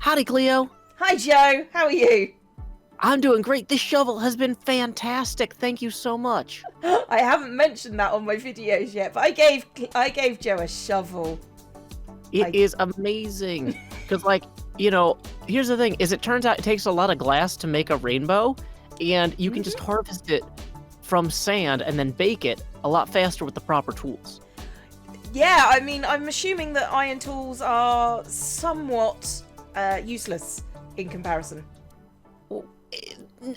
Howdy, Cleo. Hi, Joe. How are you? I'm doing great. This shovel has been fantastic. Thank you so much. I haven't mentioned that on my videos yet, but I gave Joe a shovel. It is amazing. Because, like, here's the thing, is it turns out it takes a lot of glass to make a rainbow, and you can just harvest it from sand and then bake it a lot faster with the proper tools. Yeah, I mean, I'm assuming that iron tools are somewhat useless in comparison.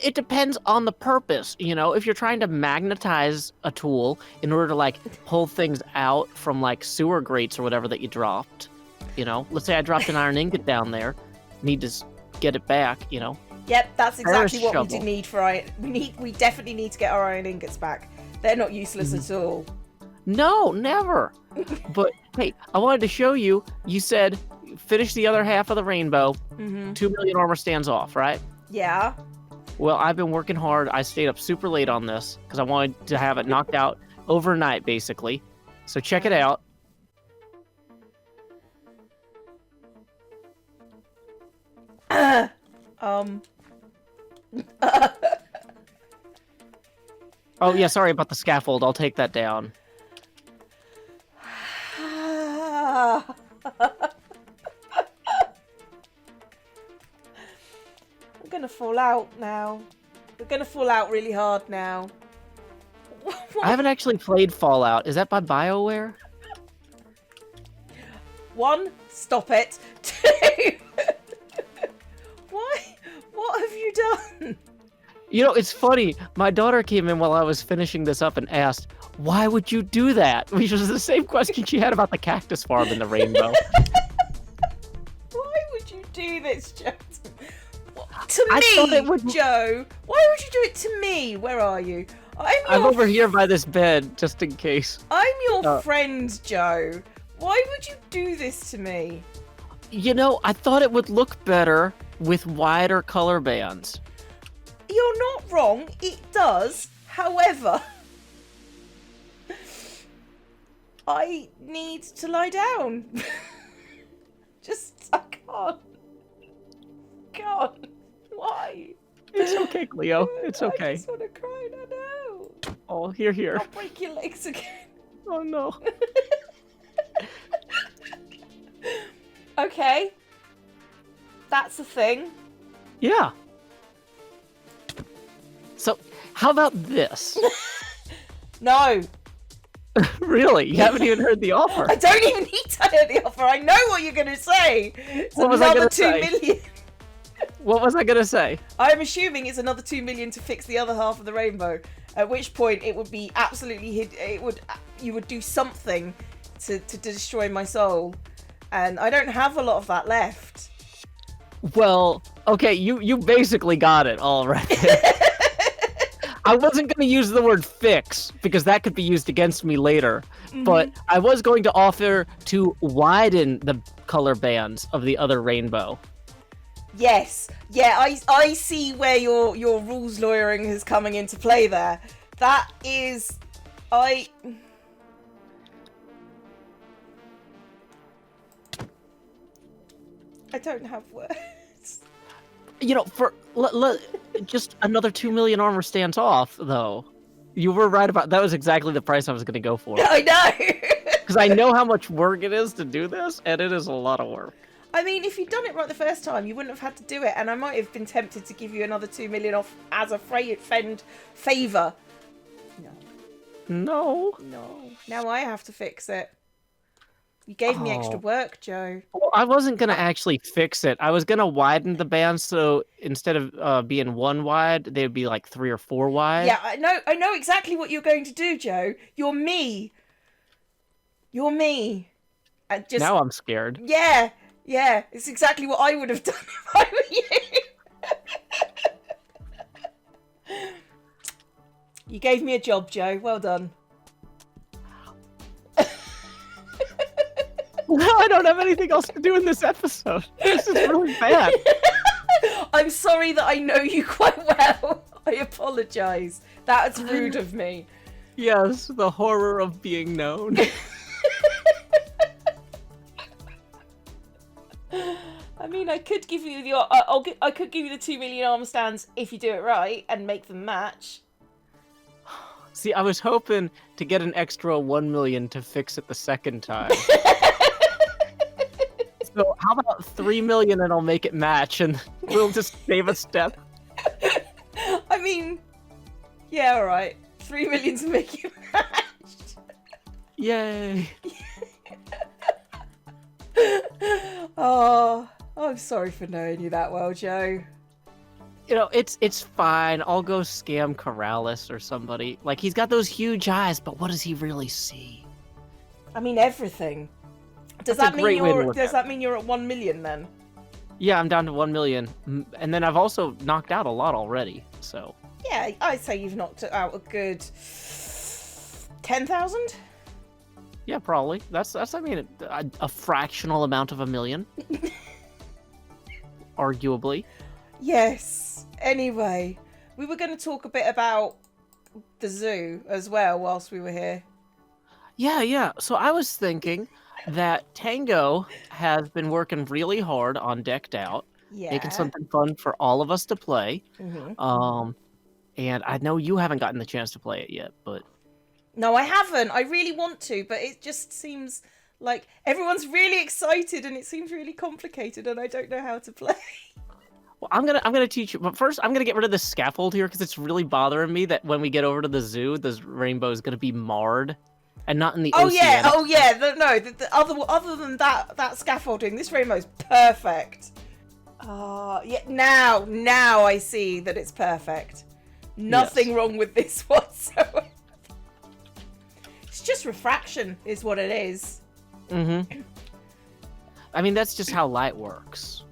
It depends on the purpose, if you're trying to magnetize a tool in order to, like, pull things out from, like, sewer grates or whatever that you dropped, let's say I dropped an iron ingot down there, need to get it back, Yep, that's exactly what shovel. we do need for iron. We definitely need to get our iron ingots back. They're not useless at all. No, never. But hey, I wanted to show you. You said finish the other half of the rainbow. 2 million armor stands off, right? Yeah. Well, I've been working hard. I stayed up super late on this because I wanted to have it knocked out overnight, basically. So check it out. Oh, yeah, sorry about the scaffold. I'll take that down. I'm gonna fall out now. We're gonna fall out really hard now. I haven't actually played Fallout. Is that by BioWare? 1, stop it. 2, why? What have you done? It's funny. My daughter came in while I was finishing this up and asked, why would you do that? Which was the same question she had about the cactus farm in the rainbow. Why would you do this, Joe? To me, Joe. Why would you do it to me? Where are you? I'm over here by this bed, just in case. I'm your friend, Joe. Why would you do this to me? I thought it would look better with wider color bands. You're not wrong. It does. However, I need to lie down. I can't. Why? It's okay, Cleo. It's okay. I just want to cry now. Oh, here. I'll break your legs again. Oh, no. Okay. That's a thing. Yeah. So, how about this? No. Really? You haven't even heard the offer? I don't even need to hear the offer. I know what you're going to say. It's What was I another gonna 2 say? million. What was I going to say? I'm assuming it's another 2 million to fix the other half of the rainbow. At which point it would be absolutely you would do something to destroy my soul, and I don't have a lot of that left. Well, okay, you basically got it all right. I wasn't going to use the word fix because that could be used against me later, but I was going to offer to widen the color bands of the other rainbow. Yes, yeah, I see where your rules lawyering is coming into play there. That is, I don't have words. For just another 2 million armor stands off, though. You were right about that. Was exactly the price I was going to go for. I know. Because I know how much work it is to do this, and it is a lot of work. I mean, if you'd done it right the first time, you wouldn't have had to do it, and I might have been tempted to give you another 2 million off as a favour. No. Now I have to fix it. You gave me extra work, Joe. Well, I wasn't going to actually fix it. I was going to widen the bands, so instead of being 1 wide, they'd be like 3 or 4 wide. Yeah, I know exactly what you're going to do, Joe. You're me. And just, now I'm scared. Yeah, it's exactly what I would have done if I were you. You gave me a job, Joe. Well done. I don't have anything else to do in this episode. This is really bad. I'm sorry that I know you quite well. I apologise. That's rude of me. Yes, the horror of being known. I mean, I could give you the I could give you the 2 million armor stands if you do it right and make them match. See, I was hoping to get an extra 1 million to fix it the second time. So how about 3 million and I'll make it match and we'll just save a step? I mean, yeah, all right. 3 million to make it match. Yay. Oh, I'm sorry for knowing you that well, Joe. You know, it's fine. I'll go scam Corrales or somebody. Like, he's got those huge eyes, but what does he really see? I mean, everything. Does that mean you're at 1 million then? Yeah, I'm down to 1 million. And then I've also knocked out a lot already, so... Yeah, I'd say you've knocked out a good 10,000? Yeah, probably. That's I mean, a fractional amount of 1 million. Arguably. Yes. Anyway, we were going to talk a bit about the zoo as well whilst we were here. Yeah. So I was thinking that Tango has been working really hard on Decked Out, making something fun for all of us to play. Mm-hmm. And I know you haven't gotten the chance to play it yet, but... No, I haven't. I really want to, but it just seems like everyone's really excited and it seems really complicated and I don't know how to play. Well, I'm gonna teach you, but first I'm gonna get rid of the scaffold here because it's really bothering me that when we get over to the zoo, this rainbow is gonna be marred, and not in the ocean. Oh yeah. The other than that scaffolding, this rainbow's perfect. Yeah. Now I see that it's perfect. Nothing wrong with this whatsoever. It's just refraction, is what it is. Mm-hmm. I mean, that's just how light works.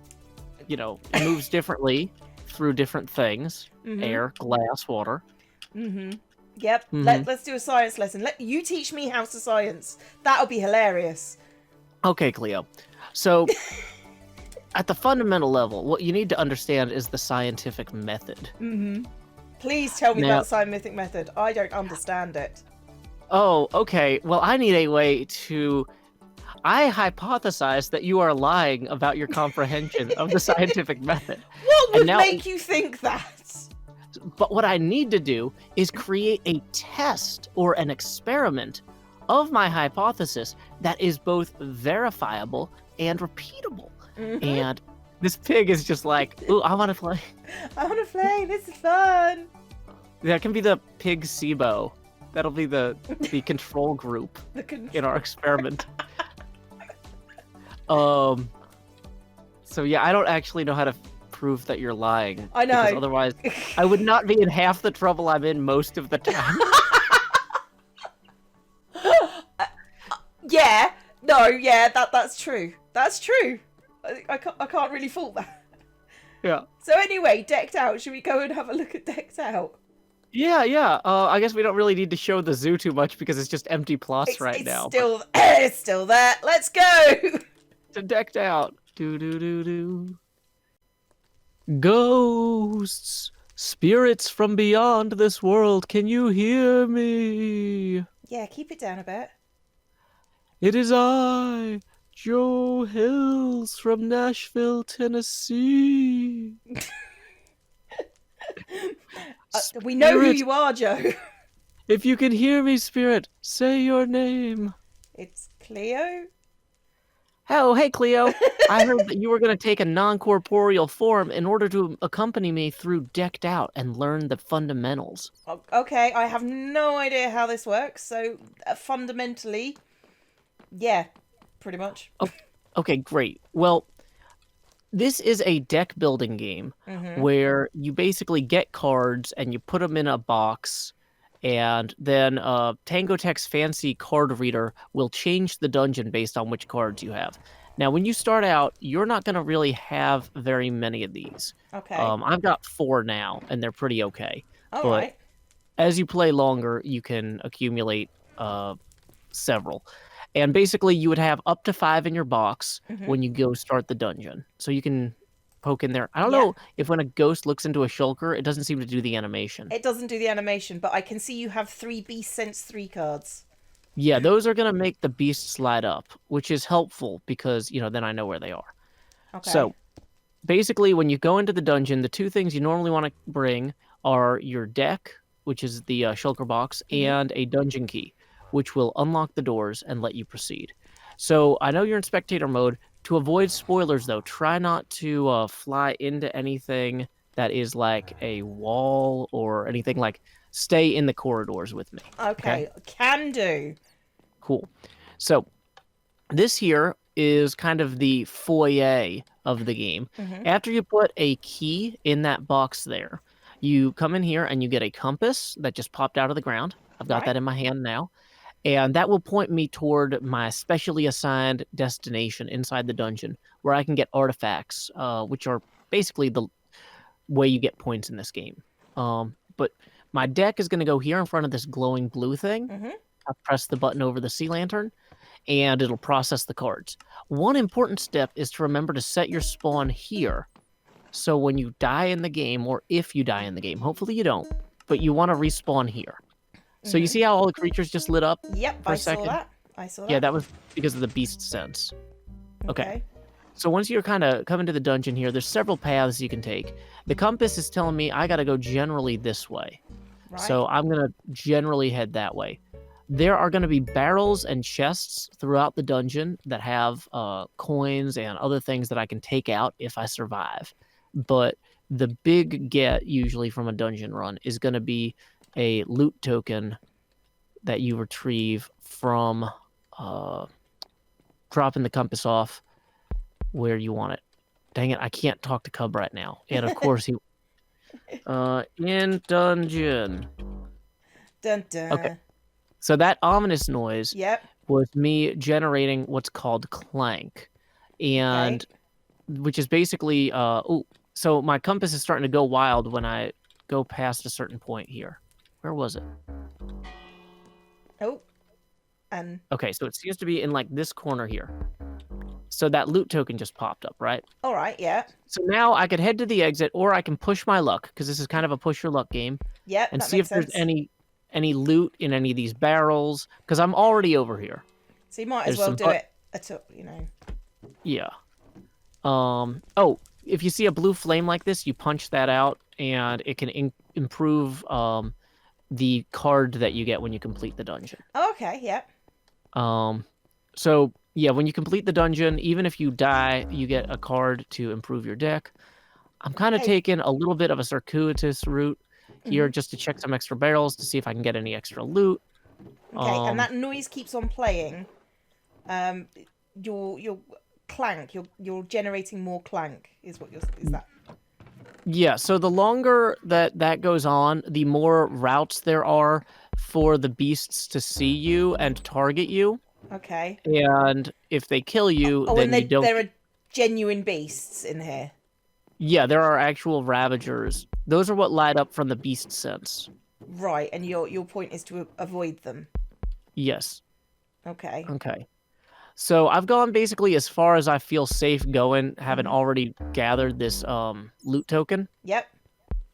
You know, it moves differently through different things. Air, glass, water. Yep. Let's do a science lesson. You teach me how to science. That'll be hilarious. Okay, Cleo. So, at the fundamental level, what you need to understand is the scientific method. Please tell me about the scientific method. I don't understand it. Oh, okay. Well, I need a way to... I hypothesize that you are lying about your comprehension of the scientific method. What would make you think that? But what I need to do is create a test or an experiment of my hypothesis that is both verifiable and repeatable. And this pig is just like, ooh, I want to play. I want to play. This is fun. That can be the pig SIBO. That'll be the control group in our experiment. So yeah, I don't actually know how to prove that you're lying. I know. Because otherwise, I would not be in half the trouble I'm in most of the time. That's true. That's true. I can't really fault that. Yeah. So anyway, Decked Out. Should we go and have a look at Decked Out? Yeah. I guess we don't really need to show the zoo too much because it's just empty plots now. It's still there. Let's go. To Decked Out. Do. Ghosts, spirits from beyond this world, can you hear me? Yeah, keep it down a bit. It is I, Joe Hills from Nashville, Tennessee. We know who you are, Joe. If you can hear me, spirit, say your name. It's Cleo. Oh, hey, Cleo. I heard that you were going to take a non-corporeal form in order to accompany me through Decked Out and learn the fundamentals. Okay, I have no idea how this works, so fundamentally, yeah, pretty much. Oh, okay, great. Well, this is a deck building game where you basically get cards and you put them in a box, and then Tango Tech's fancy card reader will change the dungeon based on which cards you have. Now, when you start out, you're not going to really have very many of these. Okay. I've got 4 now, and they're pretty okay. All right. As you play longer, you can accumulate several. And basically, you would have up to 5 in your box when you go start the dungeon. So you can poke in there. I don't know if when a ghost looks into a shulker, it doesn't seem to do the animation. It doesn't do the animation, but I can see you have 3 Beast Sense 3 cards. Yeah, those are going to make the beasts light up, which is helpful because, then I know where they are. Okay. So basically, when you go into the dungeon, the two things you normally want to bring are your deck, which is the shulker box, Mm-hmm. and a dungeon key, which will unlock the doors and let you proceed. So I know you're in spectator mode. To avoid spoilers, though, try not to fly into anything that is like a wall or anything like. Stay in the corridors with me. Okay, Okay. Can do. cool. So this here is kind of the foyer of the game. Mm-hmm. After you put a key in that box there, you come in here and you get a compass that just popped out of the ground. I've got Right. that in my hand now. And that will point me toward my specially assigned destination inside the dungeon where I can get artifacts, which are basically the way you get points in this game. But my deck is going to go here in front of this glowing blue thing. Mm-hmm. I press the button over the sea lantern and it'll process the cards. One important step is to remember to set your spawn here. So when you die in the game, or if you die in the game, hopefully you don't, but you want to respawn here. So you Mm-hmm. see how all the creatures just lit up Yep, for I a saw second? that. I saw Yeah, that. that was because of the beast sense. Okay. Okay. So once you're kind of coming to the dungeon here, there's several paths you can take. The compass is telling me I got to go generally this way. Right. So I'm going to generally head that way. There are going to be barrels and chests throughout the dungeon that have coins and other things that I can take out if I survive. But the big get usually from a dungeon run is going to be a loot token that you retrieve from dropping the compass off where you want it. Dang it, I can't talk to Cub right now. And of course he in dungeon. Dun Okay. dun. So that ominous noise Yep. was me generating what's called clank. Okay. And which is basically so my compass is starting to go wild when I go past a certain point here. Where was it? Oh. And Okay, so it seems to be in like this corner here. So that loot token just popped up, right? all right. Yeah. So now I could head to the exit, or I can push my luck because this is kind of a push your luck game, Yep. and That see makes if there's sense. any loot in any of these barrels because I'm already over here. So you might as There's well some do it at all, you know. yeah. Oh, if you see a blue flame like this, you punch that out, and it can improve the card that you get when you complete the dungeon. Oh, okay. Yep. So yeah, when you complete the dungeon, even if you die, you get a card to improve your deck. I'm kind of Hey. taking a little bit of a circuitous route here Mm-hmm. just to check some extra barrels to see if I can get any extra loot. Okay. And that noise keeps on playing. Um, your clank. You're generating more clank. Is what you're. Is that? Yeah, so the longer that goes on, the more routes there are for the beasts to see you and target you. Okay. And if they kill you, Oh, and then you don't. there are genuine beasts in here. Yeah, there are actual ravagers. Those are what light up from the beast sense. Right, and your point is to avoid them. Yes. Okay. Okay. So I've gone basically as far as I feel safe going, having already gathered this loot token. Yep.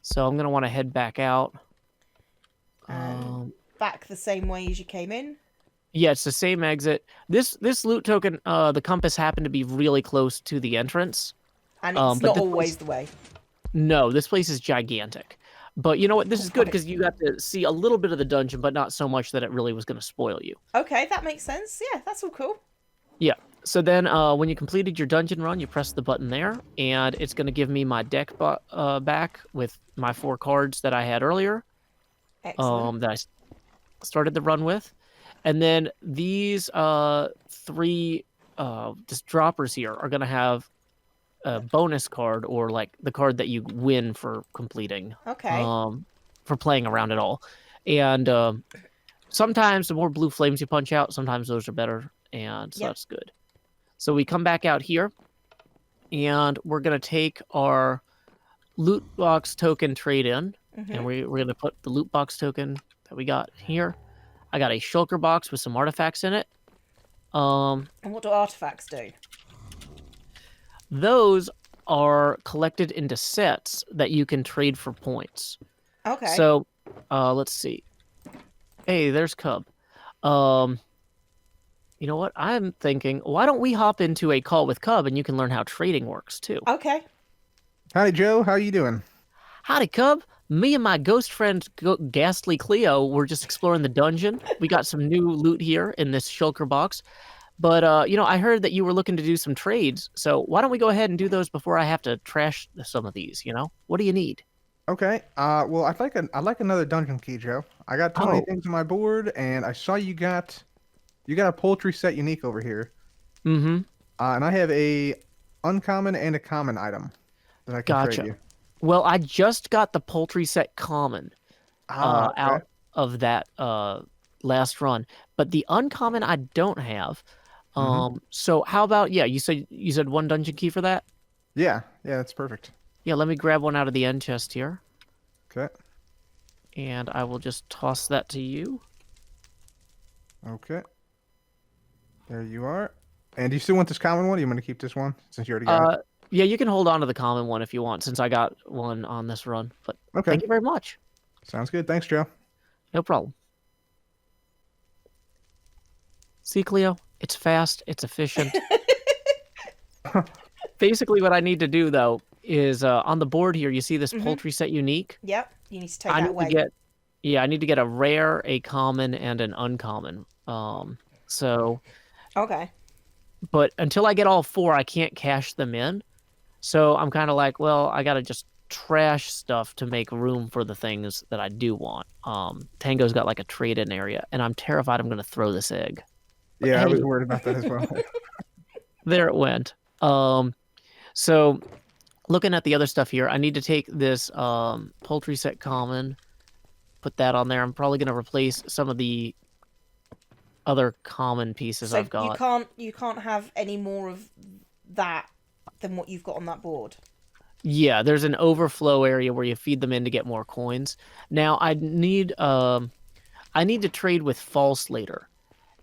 So I'm gonna want to head back out. And back the same way as you came in. Yeah, it's the same exit. This loot token, the compass happened to be really close to the entrance. And it's But not this always place, the way. no, this place is gigantic. But you know what? This is good because you got to see a little bit of the dungeon, but not so much that it really was going to spoil you. Okay, that makes sense. Yeah, that's all cool. Yeah. So then when you completed your dungeon run, you press the button there, and it's going to give me my deck back with my 4 cards that I had earlier. Excellent. That I started the run with. And then these 3 just droppers here are going to have a bonus card, or like the card that you win for completing, Okay. for playing around at all. And sometimes the more blue flames you punch out, sometimes those are better, and so that's good. So we come back out here, and we're gonna take our loot box token trade in, and we're gonna put the loot box token that we got here. I got a shulker box with some artifacts in it. And what do artifacts do? Those are collected into sets that you can trade for points. Okay. So, let's see. Hey, there's Cub. You know what? I'm thinking, why don't we hop into a call with Cub and you can learn how trading works too? Okay. Howdy, Joe. How you doing? Howdy, Cub. Me and my ghost friend, Ghastly Cleo, were just exploring the dungeon. We got some new loot here in this shulker box. But, I heard that you were looking to do some trades. So why don't we go ahead and do those before I have to trash some of these, you know? What do you need? Okay. Well, I'd like another dungeon key, Joe. I got too many Oh, things on my board, and I saw you got a poultry set unique over here. mm-hmm. And I have a uncommon and a common item that I can trade Gotcha. you. Well, I just got the poultry set common Okay. out of that last run, but the uncommon I don't have. Mm-hmm. So how about yeah, you said one dungeon key for that? Yeah. Yeah, that's perfect. Yeah, let me grab one out of the end chest here, Okay. and I will just toss that to you. Okay. There you are. And do you still want this common one? Or you want to keep this one since you already got it? Uh, yeah, you can hold on to the common one if you want, since I got one on this run. But Okay. thank you very much. Sounds good. Thanks, Joe. No problem. See, Cleo, it's fast, it's efficient. Basically, what I need to do though is on the board here, you see this poultry set unique. Yep. You need to take I that need to away. get, yeah, I need to get a rare, a common, and an uncommon. So, Okay. but until I get all four, I can't cash them in. So I'm kind of like, well, I gotta just trash stuff to make room for the things that I do want. Tango's got like a trade-in area, and I'm terrified I'm gonna throw this egg. But Yeah, I was hey, worried about that as well. there it went. So looking at the other stuff here, I need to take this poultry set common, put that on there. I'm probably gonna replace some of the other common pieces So I've you got. can't have any more of that than what you've got on that board. Yeah, there's an overflow area where you feed them in to get more coins. Now I need to trade with False later.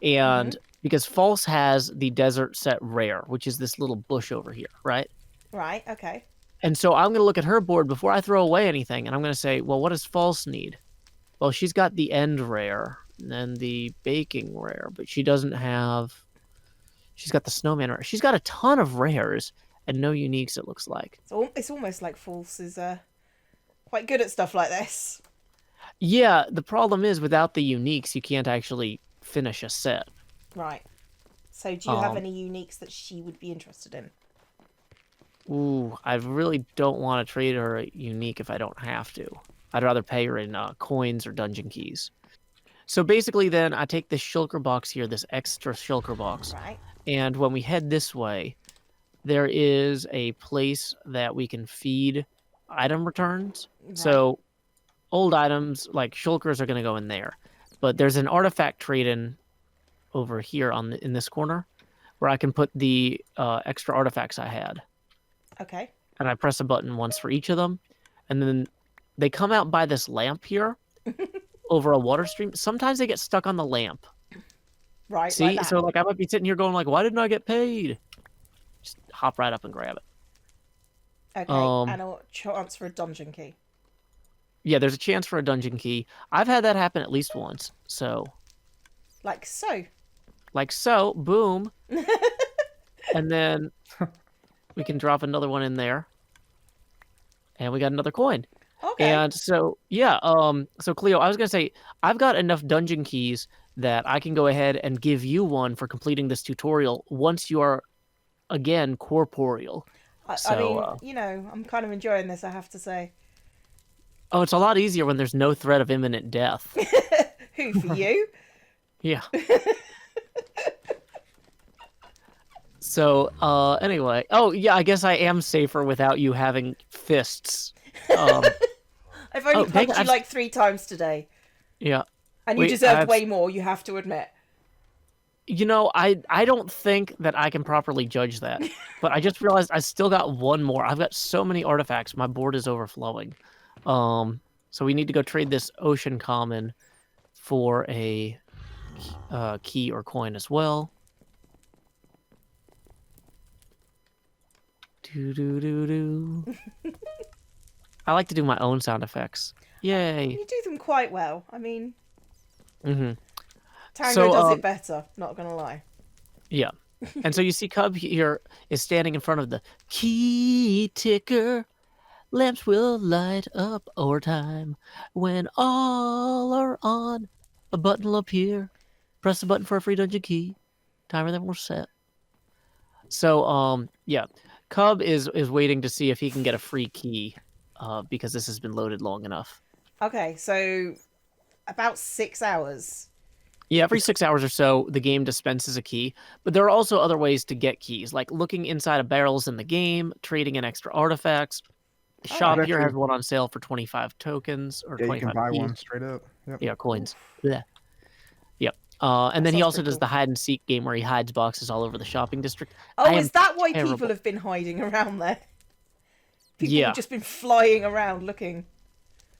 And because False has the desert set rare, which is this little bush over here, right? Right. Okay. And so I'm going to look at her board before I throw away anything, and I'm going to say, well, what does False need? Well, she's got the end rare and then the baking rare, but she doesn't have. She's got the snowman rare. She's got a ton of rares and no uniques, it looks like. It's almost like False is quite good at stuff like this. Yeah, the problem is without the uniques, you can't actually finish a set. Right. So do you have any uniques that she would be interested in? Ooh, I really don't want to trade her a unique if I don't have to. I'd rather pay her in coins or dungeon keys. So basically then I take this shulker box here, this extra shulker box, Right. and when we head this way, there is a place that we can feed item returns. Right. So old items like shulkers are going to go in there. But there's an artifact trade-in over here in this corner where I can put the extra artifacts I had. Okay. And I press a button once for each of them. And then they come out by this lamp here over a water stream. Sometimes they get stuck on the lamp. Right. See? Like that. So like I might be sitting here going like, why didn't I get paid? Just hop right up and grab it. Okay. And a chance for a dungeon key. Yeah, there's a chance for a dungeon key. I've had that happen at least once. So Like so. like so, boom. And then we can drop another one in there. And we got another coin. Okay. And so, yeah, so Cleo, I was going to say, I've got enough dungeon keys that I can go ahead and give you one for completing this tutorial once you are, again, corporeal. I mean, I'm kind of enjoying this, I have to say. Oh, it's a lot easier when there's no threat of imminent death. Who, for you? Yeah. So, anyway. Oh, yeah, I guess I am safer without you having fists. I've only punched you I've... like 3 times today. Yeah. And you deserved way more, you have to admit. You know, I don't think that I can properly judge that. But I just realized I still got one more. I've got so many artifacts. My board is overflowing. So we need to go trade this ocean common for a key or coin as well. Do. I like to do my own sound effects. Yay. You do them quite well. I mean, Mm-hmm. Tango So, does it better, not gonna lie. Yeah. And so you see Cub here is standing in front of the key ticker. Lamps will light up over time. When all are on, a button will appear. Press the button for a free dungeon key. Timer then will set. So, yeah. Cub is waiting to see if he can get a free key, because this has been loaded long enough. Okay, so about 6 hours. Yeah, every 6 hours or so, the game dispenses a key, but there are also other ways to get keys, like looking inside of barrels in the game, trading in extra artifacts. The shop here has one on sale for 25 tokens, or 25 you can buy keys. one straight up. Yep. Yeah, coins. Blech. Yep. And then he also does cool. the hide and seek game where he hides boxes all over the shopping district. Oh, is that why people terrible. have been hiding around there? People Yeah. have just been flying around looking.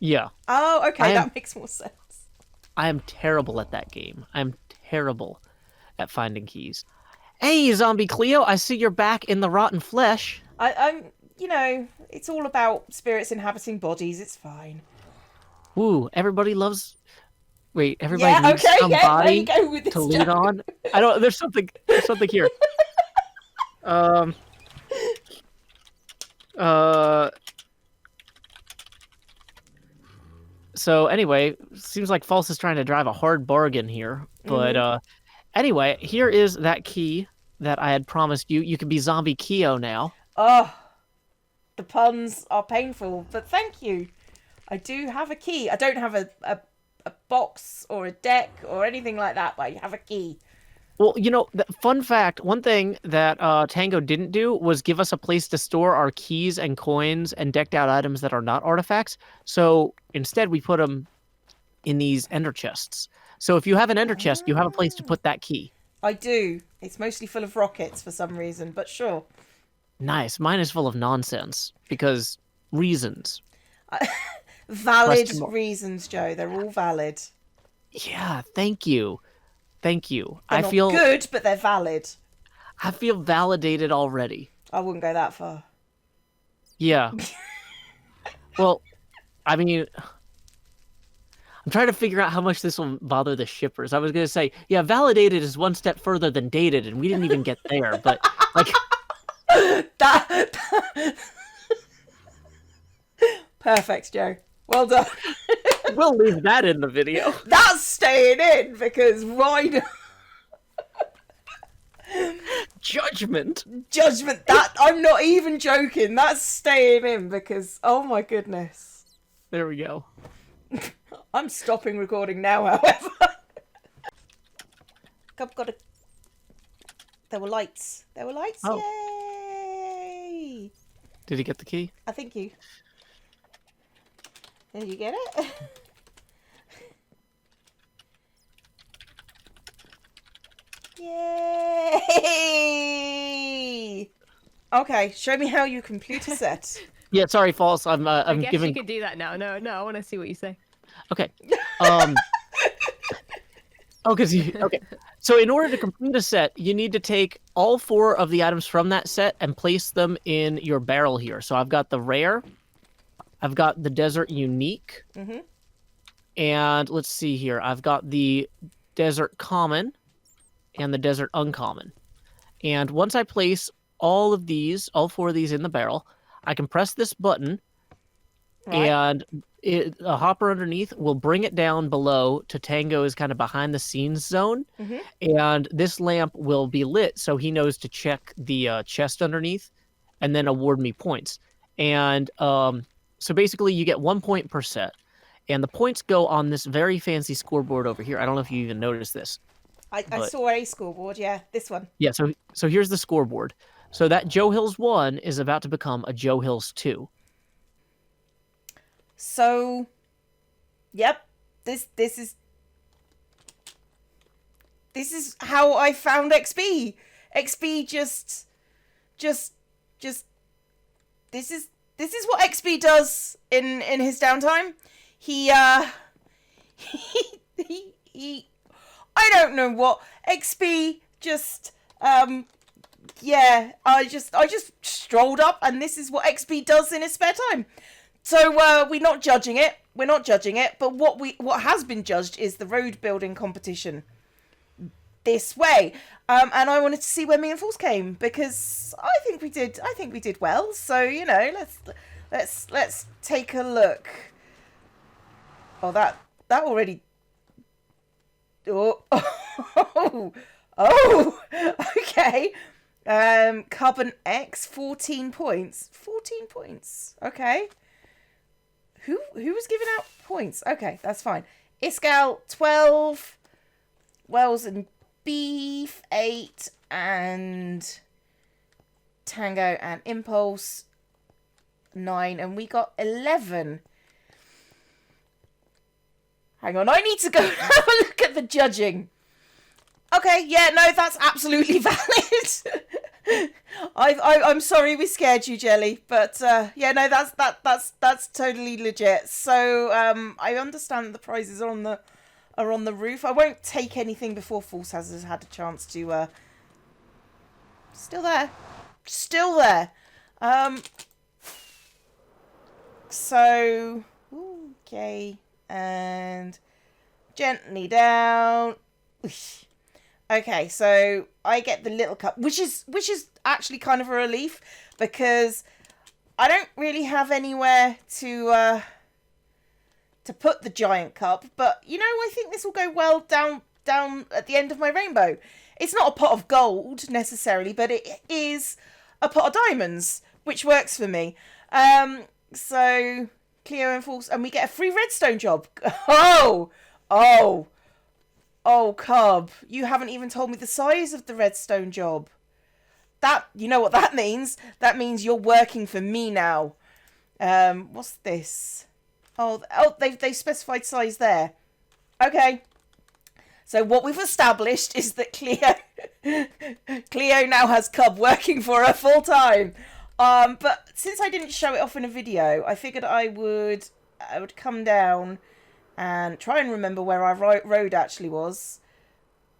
Yeah. Oh, okay, that makes more sense. I am terrible at that game. I'm terrible at finding keys. Hey, ZombieCleo, I see you're back in the rotten flesh. I'm, you know, it's all about spirits inhabiting bodies. It's fine. Woo, everybody loves... Wait, everybody needs somebody to lead on? I don't... There's something here. So anyway, seems like False is trying to drive a hard bargain here. But anyway, here is that key that I had promised you. You can be ZombieCleo now. Oh, the puns are painful, but thank you. I do have a key. I don't have a box or a deck or anything like that, but I have a key. Well, you know, fun fact, one thing that Tango didn't do was give us a place to store our keys and coins and decked out items that are not artifacts. So instead, we put them in these ender chests. So if you have an ender chest, you have a place to put that key. I do. It's mostly full of rockets for some reason, but sure. Nice. Mine is full of nonsense because reasons. Valid reasons, Joe. They're all valid. Yeah, thank you. Thank you. They're not good, but they're valid. I feel validated already. I wouldn't go that far. Yeah. Well, I mean, I'm trying to figure out how much this will bother the shippers. I was going to say, yeah, validated is one step further than dated, and we didn't even get there, but, like... Perfect, Joe. Well done. We'll leave that in the video. That's staying in, because why not? Judgment. That I'm not even joking. That's staying in because, oh my goodness. There we go. I'm stopping recording now, however. I've got a... There were lights. Oh. Yay! Did he get the key? I think you... Did you get it? Yay! Okay, show me how you computer set. Yeah, sorry, False. I'm I guess giving... you can do that now. No, I want to see what you say. Okay. Okay. So in order to complete a set, you need to take all 4 of the items from that set and place them in your barrel here. So I've got the rare, I've got the desert unique, and let's see here. I've got the desert common and the desert uncommon. And once I place all 4 of these in the barrel, I can press this button, and a hopper underneath will bring it down below to Tango's kind of behind the scenes zone, and this lamp will be lit so he knows to check the chest underneath and then award me points. And so basically you get 1 point per set, and the points go on this very fancy scoreboard over here. I don't know if you even noticed this. I saw a scoreboard, yeah, this one. Yeah, so here's the scoreboard. So that Joe Hills 1 is about to become a Joe Hills 2. So, yep, this is how I found XP. XP just this is what XP does in his downtime. He I don't know what XP just yeah, I just strolled up and this is what XP does in his spare time. So we're not judging it. But what has been judged is the road building competition. This way, And I wanted to see where me and False came, because I think we did well. So, you know, let's take a look. Oh, that already. Oh, oh, okay. Carbon X, 14 points. 14 points. Okay. Who was giving out points? Okay, that's fine. Iskal, 12. Wells and Beef, 8. And Tango and Impulse, 9. And we got 11. Hang on, I need to go and have a look at the judging. Okay, yeah, no, that's absolutely valid. I'm sorry we scared you, Jelly, but yeah, no, that's totally legit. So I understand the prizes are on the roof. I won't take anything before False has had a chance to. Still there. So okay, and gently down. Okay, so I get the little cup, which is actually kind of a relief, because I don't really have anywhere to put the giant cup. But you know, I think this will go well down at the end of my rainbow. It's not a pot of gold necessarily, but it is a pot of diamonds, which works for me. So Cleo and False, and we get a free redstone job. Oh, Cub, you haven't even told me the size of the redstone job. That, you know what that means? That means you're working for me now. What's this? Oh, they've specified size there. Okay. So what we've established is that Cleo now has Cub working for her full time. But since I didn't show it off in a video, I figured I would come down and try and remember where our road actually was.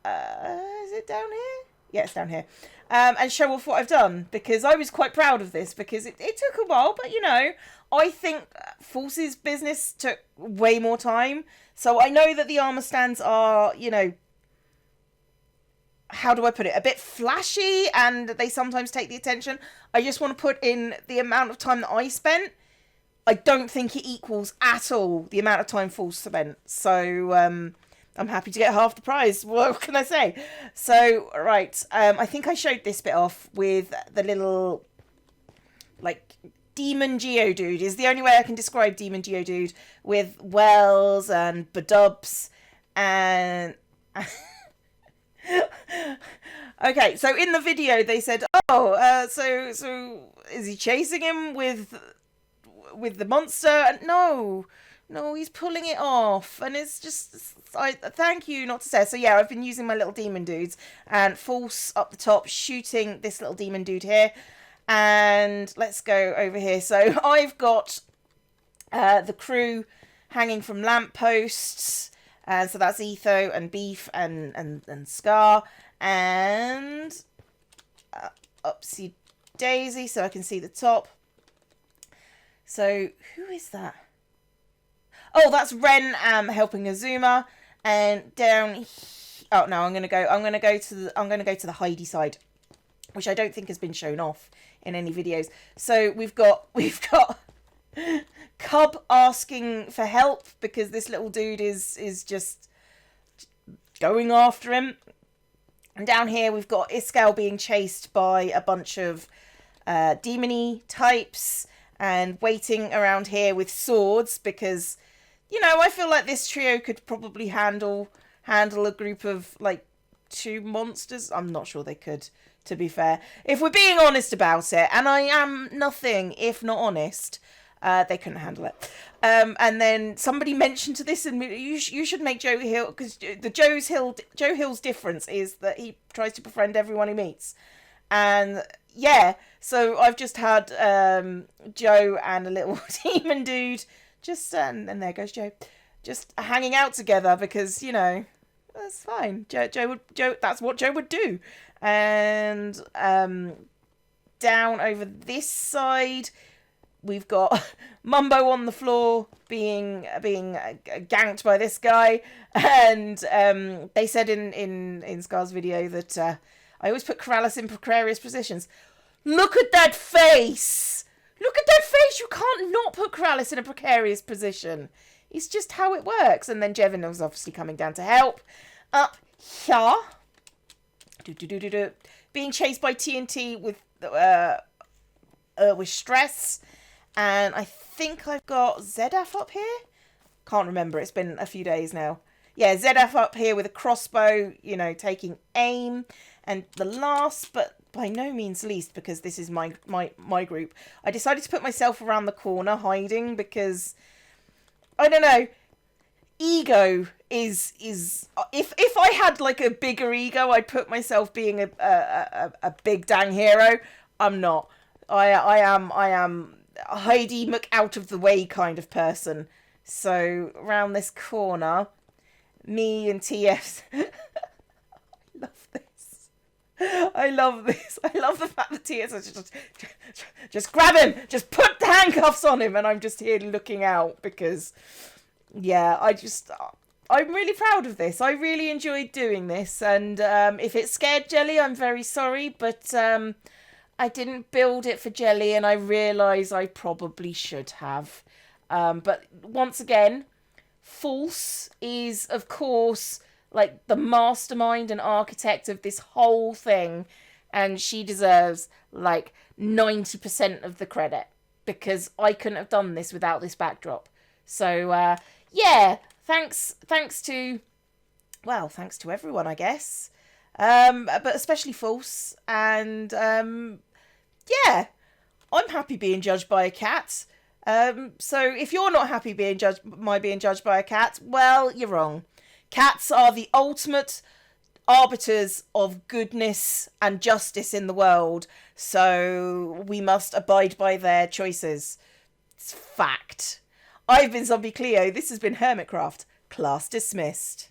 Is it down here? Yeah, it's down here. And show off what I've done, because I was quite proud of this, because it took a while, but you know, I think False's business took way more time. So I know that the armor stands are, you know, how do I put it? A bit flashy, and they sometimes take the attention. I just want to put in the amount of time that I spent. I don't think it equals at all the amount of time False spent. So I'm happy to get half the prize. What can I say? So, right. I think I showed this bit off with the little, like, Demon Geodude. Is the only way I can describe Demon Geodude, with wells and badubs and... Okay, so in the video they said, oh, so is he chasing him with the monster? And no, he's pulling it off, and it's just, I thank you not to say. So yeah, I've been using my little demon dudes, and False up the top shooting this little demon dude here. And let's go over here. So I've got the crew hanging from lampposts, and so that's Etho and Beef and Scar, and upsy daisy, so I can see the top. So who is that? Oh, that's Ren helping Azuma, and down. Oh no, I'm gonna go to the Heidi side, which I don't think has been shown off in any videos. So we've got Cub asking for help, because this little dude is just going after him. And down here we've got Iskal being chased by a bunch of demony types, and waiting around here with swords, because, you know, I feel like this trio could probably handle a group of, like, 2 monsters. I'm not sure they could, to be fair. If we're being honest about it, and I am nothing if not honest, they couldn't handle it. And then somebody mentioned to this, and you should make Joe Hill, because Joe Hill's difference is that he tries to befriend everyone he meets. And yeah, so I've just had Joe and a little demon dude just, and there goes Joe, just hanging out together, because, you know, that's fine. Joe that's what Joe would do. And down over this side, we've got Mumbo on the floor being ganked by this guy, and they said in Scar's video that I always put Corrales in precarious positions. Look at that face! Look at that face! You can't not put Corrales in a precarious position. It's just how it works. And then Jevin was obviously coming down to help. Up here. Being chased by TNT with stress. And I think I've got ZF up here. Can't remember. It's been a few days now. Yeah, ZF up here with a crossbow, you know, taking aim. And the last, but by no means least, because this is my group, I decided to put myself around the corner hiding because, I don't know, ego is if I had like a bigger ego, I'd put myself being a big dang hero. I'm not. I am Heidi Mc out of the way kind of person. So around this corner, me and TS. I love this. I love the fact that TS is just grab him, just put the handcuffs on him, and I'm just here looking out because, yeah, I'm really proud of this. I really enjoyed doing this, and if it scared Jelly, I'm very sorry, but I didn't build it for Jelly, and I realise I probably should have. But once again, False is, of course, like the mastermind and architect of this whole thing, and she deserves like 90% of the credit because I couldn't have done this without this backdrop. So yeah, thanks to everyone, I guess, but especially False. And yeah, I'm happy being judged by a cat. So if you're not happy being judged by a cat, well, you're wrong. Cats are the ultimate arbiters of goodness and justice in the world, so we must abide by their choices. It's fact. I've been ZombieCleo. This has been Hermitcraft. Class dismissed.